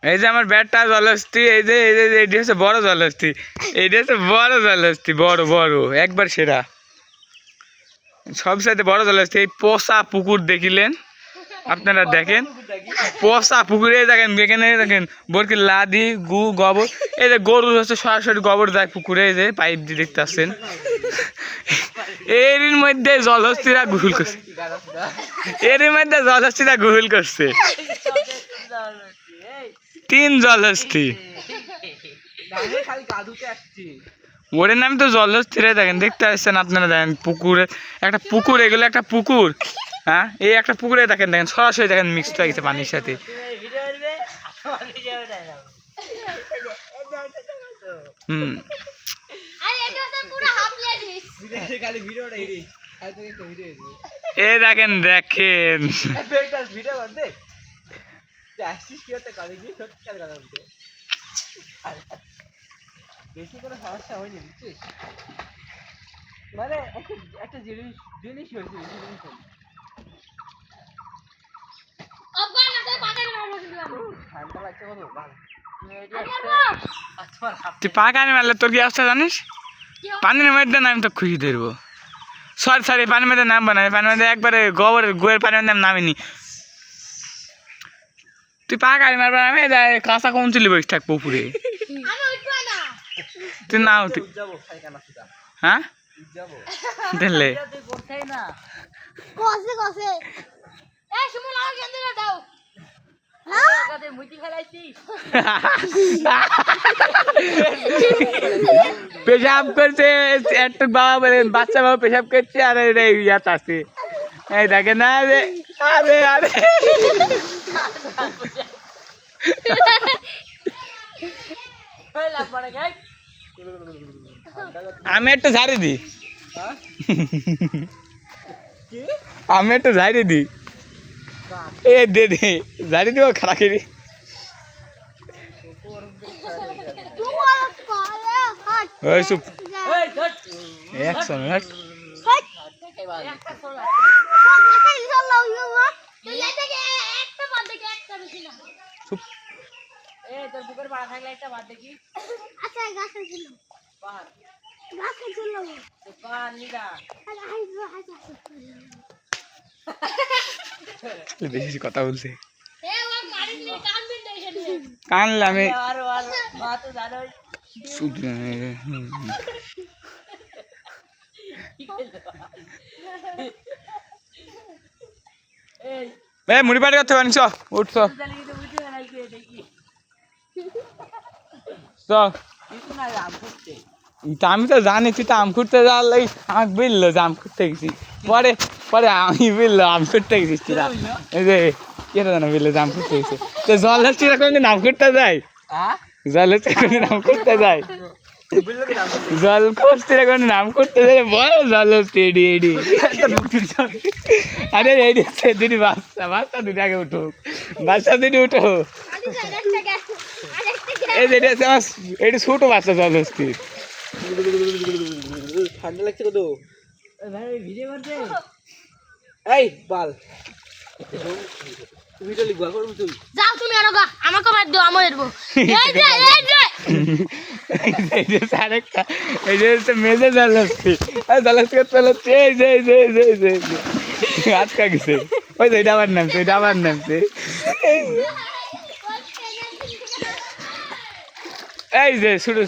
এই যে আমার ব্যাটটা জলহস্তি, এই যে এইটা হচ্ছে বড় জলহস্তি, এইটা হচ্ছে বড় জলহস্তি, বড় বড় একবার সেরা, সবসাথে বড় জলহস্তি। এই পোষা পুকুর দেখিলেন আপনারা, দেখেন পোষা পুকুরে দেখেন, এখানে দেখেন বরকি লাদি গু গোবর, এই যে গরুর হচ্ছে সরাসরি গোবর যায় পুকুরে, এই যে পাইপ দিয়ে দেখতে পাচ্ছেন। এর মধ্যে জলহস্তিরা গুল করছে, এর মধ্যে জলহস্তিরা গুল করছে, 3 জলহস্তি। ওরের নাম তো জলহস্তিরে, দেখেন দেখতে আসছেন আপনারা, দেখেন পুকুরে একটা পুকুর, এগুলো একটা পুকুর। হ্যাঁ, এই একটা পুকুরে দেখেন, দেখেন সরাসরি দেখেন মিক্সড হয়ে গেছে পানির সাথে। হুম, এ দেখেন দেখেন বেশি কোনো সমস্যা হয়নি, বুঝছিস? মানে একটা জিনিস হয়েছে, ঠান্ডা লাগছে কত ভালো। তুই পাকানি মারলে তোর কি অবস্থা জানিস? পানির মধ্যে নাম তো খুশি ধরবো। সরি পানির মধ্যে নামবো না, পানির মধ্যে একবারে গোয়ের পানির মধ্যে নামিনি। তুই পাকানি মারবা, আমি কাঁচা কম চলি বসে থাক পুকুরে। তুই না উঠি, হ্যাঁ দিলে পেশাব করছে একটা বাবা বলে, বাচ্চা বাবা পেশাব করছে, আর ইয়াত আছে, এই দেখে না রে, আরে আরে আমি একটু ঝাড়ি দিই, আমি একটু ঝাড়ি দিই, এ দে ঝাড়ি দিব খারাপ করি। ওই চুপ, 100 মিনিট চুপ। তোর বুকের পাড়া থাকলে একটা বাদ দেখি। আচ্ছা গাছের ছিল পাহাড়, গাছের ছিল পাহাড় নিদা বেশি কথা বলছে, কানলে আমি মুড়ি পাটি করতে পারিস, উঠছ আমি তো জানি তুই তো আম খুঁড়তে যাওয়ার লাগে আমাকে বললো যে আম খুঁড়তে গেছি, পরে পরে আমি বললো আম খুঁড়তে গেছিস তোরা, এই যে কেটা জানো বললো যে আম খুঁড়তে গেছে। তো জলহস্তিরা কোনদিন আম খুঁড়তে যায়? জলহস্তিরা কোনদিন আম খুঁড়তে যায়? জলহস্তিরা কোনদিন আম খুঁড়তে যায়? বড় জলহস্তি এডি এডি, আরে এডি দুটি বাচ্চা দুটি আগে উঠো, বাচ্চা দুটি উঠো, এই যে এটা ছোট বাচ্চা জলহস্তি। ঠান্ডা লাগছে কত ভিডিও করতে, এই বাল ভিডিও লিখবা করবো তুই, যাও তুমি আরগা আমাকে মার দাও, আমি এরবো এই যে আরেকটা, এই যে মেজে জলহস্তি, জলহস্তি চলছে, এই যে আটকা গেছে, ওই যে এটা আবার নামছে, এটা আবার নামছে, এই যে শুরু